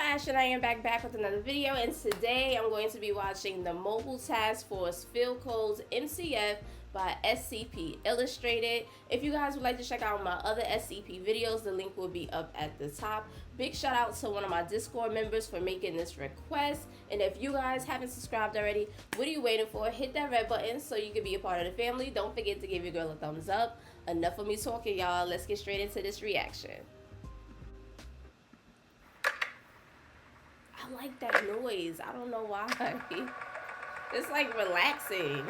Ash and I am back with another video, and today I'm going to be watching the Mobile Task Force Field Codes MTF by Scp Illustrated. If you guys would like to check out my other Scp videos, the link will be up at the top. Big shout out to one of my Discord members for making this request, and if you guys haven't subscribed already, what are you waiting for? Hit that red button so you can be a part of the family. Don't forget to give your girl a thumbs up. Enough of me talking, y'all. Let's get straight into this reaction. I like that noise. I don't know why. It's like relaxing.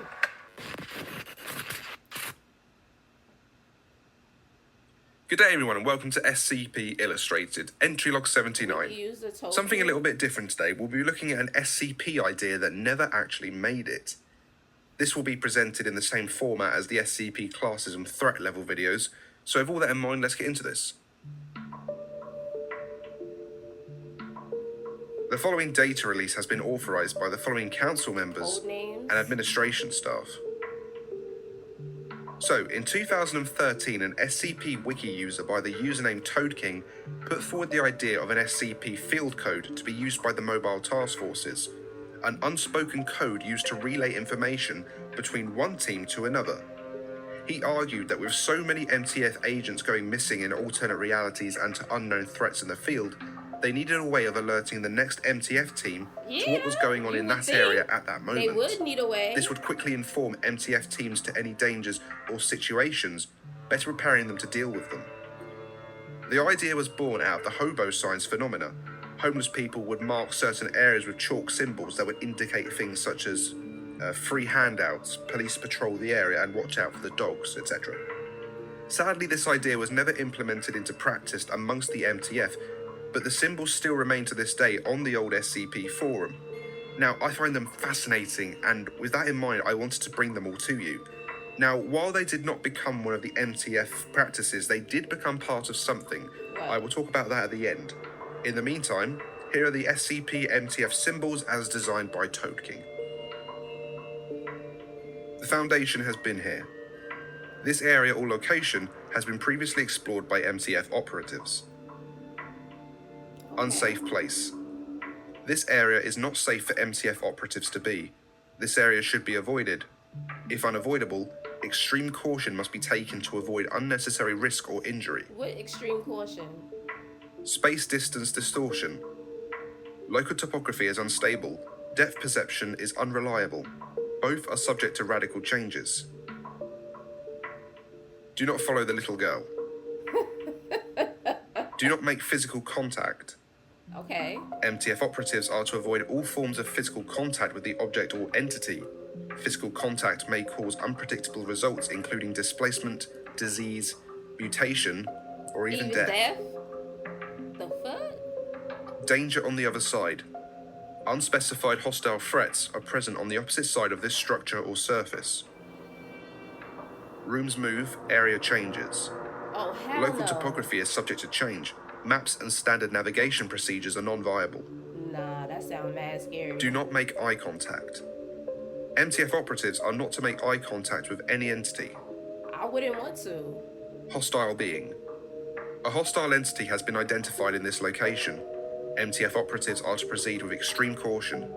Good day everyone and welcome to Scp Illustrated, entry log 79. Something a little bit different today. We'll be looking at an SCP idea that never actually made it. This will be presented in the same format as the SCP classes and threat level videos, so with all that in mind, let's get into this. The following data release has been authorized by the following council members and administration staff. So, in 2013, an SCP wiki user by the username ToadKing put forward the idea of an SCP Field Code to be used by the mobile task forces, an unspoken code used to relay information between one team to another. He argued that with so many MTF agents going missing in alternate realities and to unknown threats in the field, they needed a way of alerting the next MTF team to what was going on in that area at that moment. They would need a way. This would quickly inform MTF teams to any dangers or situations, better preparing them to deal with them. The idea was born out of the hobo signs phenomena. Homeless people would mark certain areas with chalk symbols that would indicate things such as free handouts, police patrol the area and watch out for the dogs, etc. Sadly, this idea was never implemented into practice amongst the MTF, but the symbols still remain to this day on the old SCP forum. Now, I find them fascinating, and with that in mind, I wanted to bring them all to you. Now, while they did not become one of the MTF practices, they did become part of something. I will talk about that at the end. In the meantime, here are the Scp Mtf Symbols as designed by ToadKing. The Foundation has been here. This area or location has been previously explored by MTF operatives. Unsafe place. This area is not safe for MTF operatives to be. This area should be avoided. If unavoidable, extreme caution must be taken to avoid unnecessary risk or injury. What extreme caution? Space distance distortion. Local topography is unstable. Depth perception is unreliable. Both are subject to radical changes. Do not follow the little girl. Do not make physical contact. Okay. MTF operatives are to avoid all forms of physical contact with the object or entity. Physical contact may cause unpredictable results, including displacement, disease, mutation, or even death. The fuck? Danger on the other side. Unspecified hostile threats are present on the opposite side of this structure or surface. Rooms move, area changes. Oh, hell Local no. topography is subject to change. Maps and standard navigation procedures are non-viable. Nah, that sounds mad scary. Do not make eye contact. MTF operatives are not to make eye contact with any entity. I wouldn't want to. Hostile being. A hostile entity has been identified in this location. MTF operatives are to proceed with extreme caution.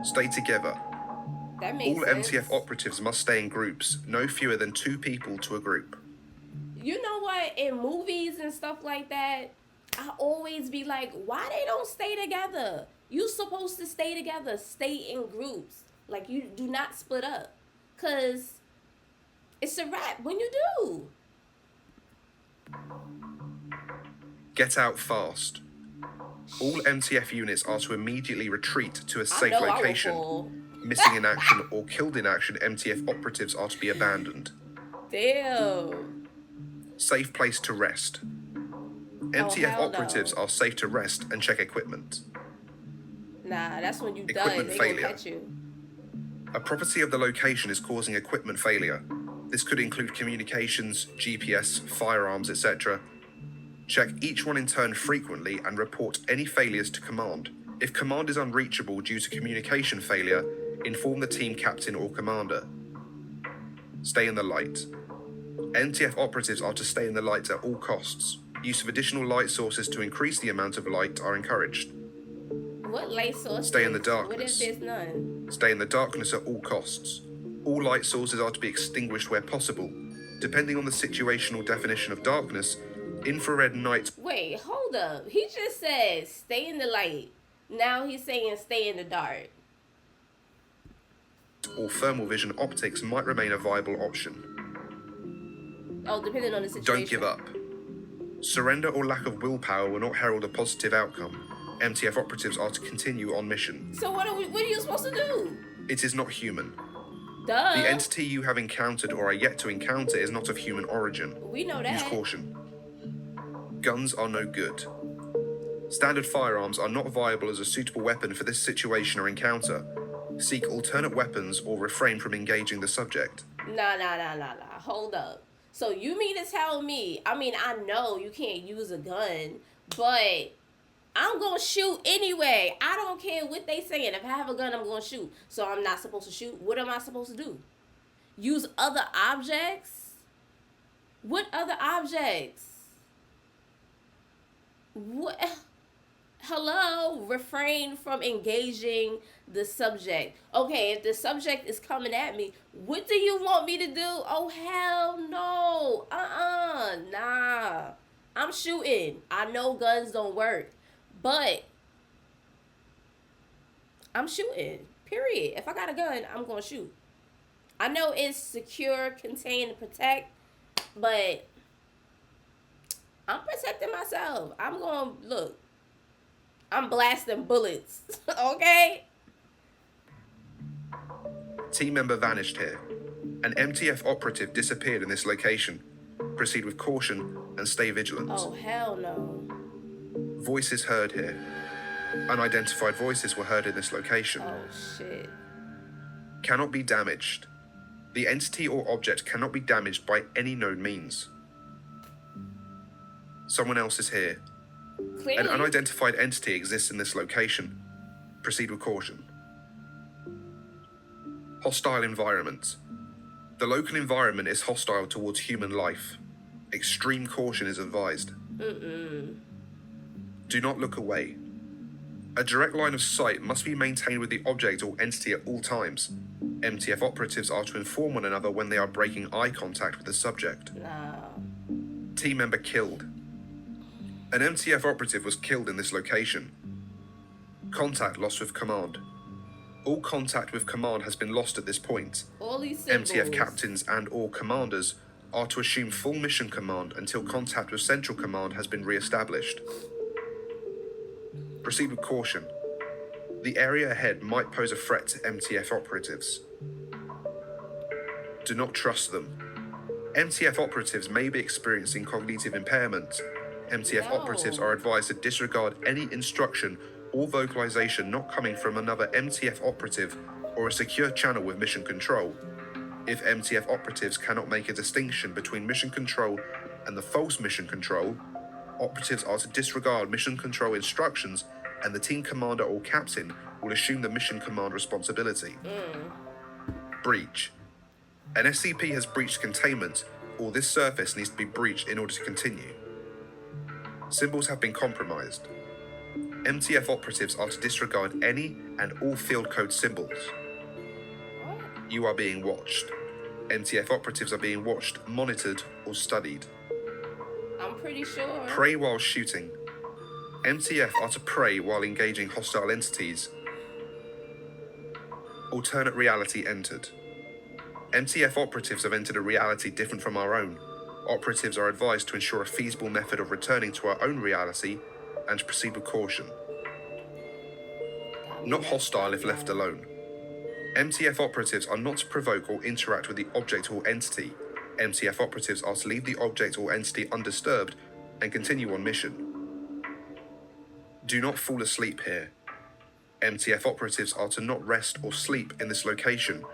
Stay together. That makes All sense. MTF operatives must stay in groups, no fewer than 2 people to a group. You know what? In movies and stuff like that, I always be like, why they don't stay together? You supposed to stay together. Stay in groups. Like, you do not split up. Because it's a wrap when you do. Get out fast. All MTF units are to immediately retreat to a safe location. Missing in action or killed in action MTF operatives are to be abandoned. Damn. Safe place to rest. MTF operatives are safe to rest and check equipment. Nah, that's when you Equipment done. They failure. gonna catch you. A property of the location is causing equipment failure. This could include communications, GPS, firearms, etc. Check each one in turn frequently and report any failures to command. If command is unreachable due to communication failure, inform the team captain or commander. Stay in the light. MTF operatives are to stay in the light at all costs. Use of additional light sources to increase the amount of light are encouraged. What light sources? Stay in the What if darkness. there's none? Stay in the darkness at all costs. All light sources are to be extinguished where possible. Depending on the situational definition of darkness, infrared night... Wait, hold up. He just said stay in the light. Now he's saying stay in the dark. or thermal vision optics might remain a viable option. Oh, depending on the situation. Don't give up. Surrender or lack of willpower will not herald a positive outcome. MTF operatives are to continue on mission. So what are you supposed to do? It is not human. Duh. The entity you have encountered or are yet to encounter is not of human origin. We know that. Use caution. Guns are no good. Standard firearms are not viable as a suitable weapon for this situation or encounter. Seek alternate weapons or refrain from engaging the subject. Nah. Hold up. So you mean to tell me, I know you can't use a gun, but I'm going to shoot anyway. I don't care what they saying. If I have a gun, I'm going to shoot. So I'm not supposed to shoot. What am I supposed to do? Use other objects? What other objects? What? Hello? Refrain from engaging the subject. Okay, if the subject is coming at me, what do you want me to do? Oh, hell no. Nah. I'm shooting. I know guns don't work, but I'm shooting. Period. If I got a gun, I'm going to shoot. I know it's secure, contain, and protect, but I'm protecting myself. I'm going to look. I'm blasting bullets. Okay? Team member vanished here. An MTF operative disappeared in this location. Proceed with caution and stay vigilant. Oh, hell no. Voices heard here. Unidentified voices were heard in this location. Oh, shit. Cannot be damaged. The entity or object cannot be damaged by any known means. Someone else is here. Clearly. An unidentified entity exists in this location. Proceed with caution. Hostile environment. The local environment is hostile towards human life. Extreme caution is advised. Do not look away. A direct line of sight must be maintained with the object or entity at all times. MTF operatives are to inform one another when they are breaking eye contact with the subject. No. Team member killed. An MTF operative was killed in this location. Contact lost with command. All contact with command has been lost at this point. All these symbols. MTF captains and or commanders are to assume full mission command until contact with central command has been re-established. Proceed with caution. The area ahead might pose a threat to MTF operatives. Do not trust them. MTF operatives may be experiencing cognitive impairment. MTF operatives are advised to disregard any instruction or vocalization not coming from another MTF operative or a secure channel with mission control. If MTF operatives cannot make a distinction between mission control and the false mission control, operatives are to disregard mission control instructions and the team commander or captain will assume the mission command responsibility. Breach. An SCP has breached containment or this surface needs to be breached in order to continue. Symbols have been compromised. MTF operatives are to disregard any and all field code symbols. You are being watched. MTF operatives are being watched, monitored, or studied. I'm pretty sure. Pray while shooting. MTF are to pray while engaging hostile entities. Alternate reality entered. MTF operatives have entered a reality different from our own. Operatives are advised to ensure a feasible method of returning to our own reality and to proceed with caution. Not hostile if left alone. MTF operatives are not to provoke or interact with the object or entity. MTF operatives are to leave the object or entity undisturbed and continue on mission. Do not fall asleep here. MTF operatives are to not rest or sleep in this location.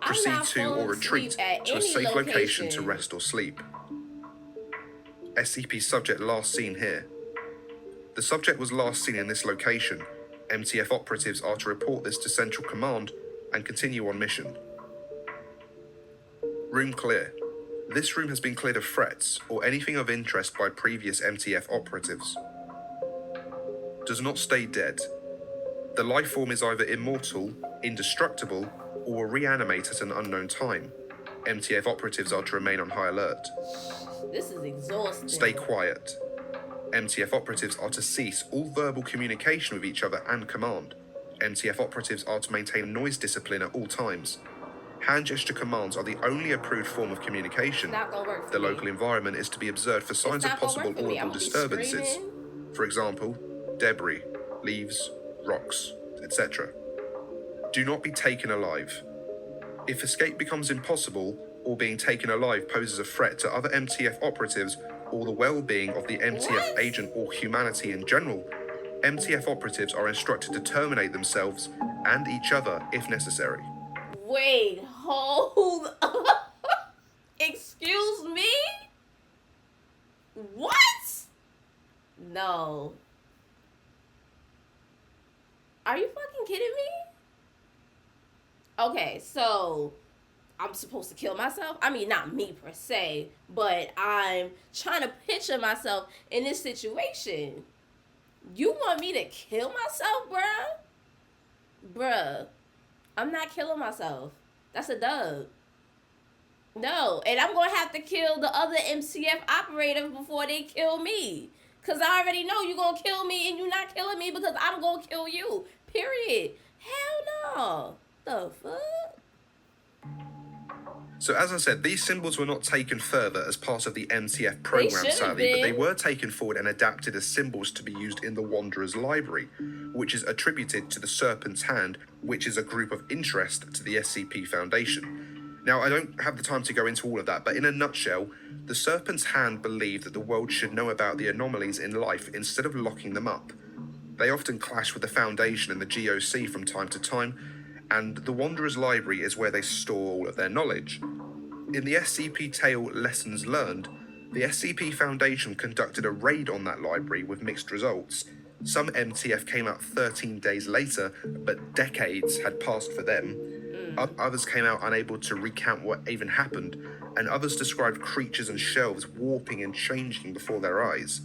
Proceed to or retreat to a safe location to rest or sleep. SCP subject last seen here. The subject was last seen in this location. MTF operatives are to report this to Central Command and continue on mission. Room clear. This room has been cleared of threats or anything of interest by previous MTF operatives. Does not stay dead. The life form is either immortal, indestructible, or will reanimate at an unknown time. MTF operatives are to remain on high alert. This is exhausting. Stay quiet. MTF operatives are to cease all verbal communication with each other and command. MTF operatives are to maintain noise discipline at all times. Hand gesture commands are the only approved form of communication. It's not gonna work for The me. local environment is to be observed for signs of possible audible disturbances. For example, debris, leaves, rocks, etc. Do not be taken alive. If escape becomes impossible, or being taken alive poses a threat to other MTF operatives or the well-being of the MTF agent or humanity in general, MTF operatives are instructed to terminate themselves and each other if necessary. Wait, hold up. Excuse me? What? No. Are you fucking kidding me? Okay, so I'm supposed to kill myself? I mean, not me per se, but I'm trying to picture myself in this situation. You want me to kill myself, bruh? Bruh, I'm not killing myself. That's a dub. No, and I'm going to have to kill the other MCF operators before they kill me. Because I already know you're going to kill me and you're not killing me because I'm going to kill you. Period. Hell no. The fuck? So as I said, these symbols were not taken further as part of the MTF program, sadly, but they were taken forward and adapted as symbols to be used in the Wanderer's Library, which is attributed to the Serpent's Hand, which is a group of interest to the SCP Foundation. Now, I don't have the time to go into all of that, but in a nutshell, the Serpent's Hand believed that the world should know about the anomalies in life instead of locking them up. They often clash with the Foundation and the GOC from time to time, and the Wanderer's Library is where they store all of their knowledge. In the SCP tale Lessons Learned, the SCP Foundation conducted a raid on that library with mixed results. Some MTF came out 13 days later, but decades had passed for them. Others came out unable to recount what even happened, and others described creatures and shelves warping and changing before their eyes.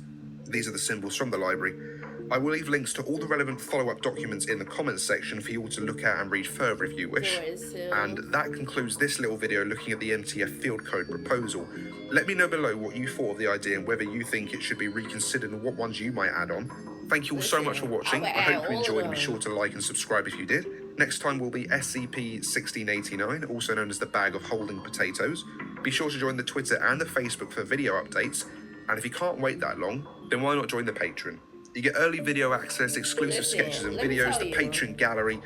These are the symbols from the library. I will leave links to all the relevant follow-up documents in the comments section for you all to look at and read further if you wish. And that concludes this little video looking at the MTF Field Code proposal. Let me know below what you thought of the idea and whether you think it should be reconsidered and what ones you might add on. Thank you all so much for watching. I hope you enjoyed and be sure to like and subscribe if you did. Next time will be SCP-1689, also known as the Bag of Holding Potatoes. Be sure to join the Twitter and the Facebook for video updates. And if you can't wait that long, then why not join the Patreon? You get early video access, exclusive sketches and videos, the Patreon gallery.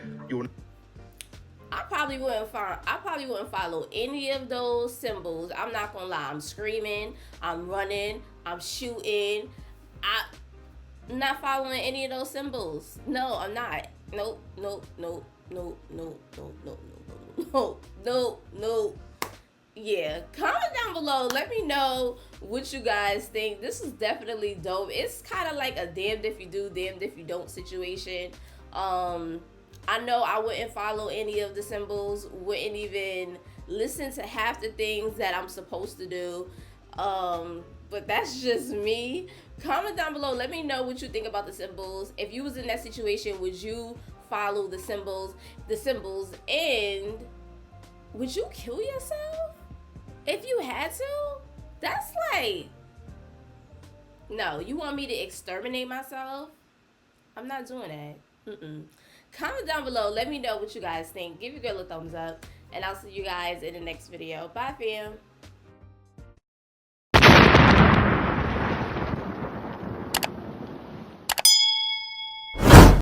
I probably wouldn't follow any of those symbols. I'm not gonna lie. I'm screaming, I'm running, I'm shooting. I'm not following any of those symbols. No, I'm not. No. Yeah, comment down below. Let me know what you guys think. This is definitely dope. It's kind of like a damned if you do, damned if you don't situation. I know I wouldn't follow any of the symbols, wouldn't even listen to half the things that I'm supposed to do. But that's just me. Comment down below. Let me know what you think about the symbols. If you was in that situation, would you follow the symbols, and would you kill yourself? If you had to? That's like, no, you want me to exterminate myself? I'm not doing that. Comment down below. Let me know what you guys think. Give your girl a thumbs up. And I'll see you guys in the next video. Bye, fam.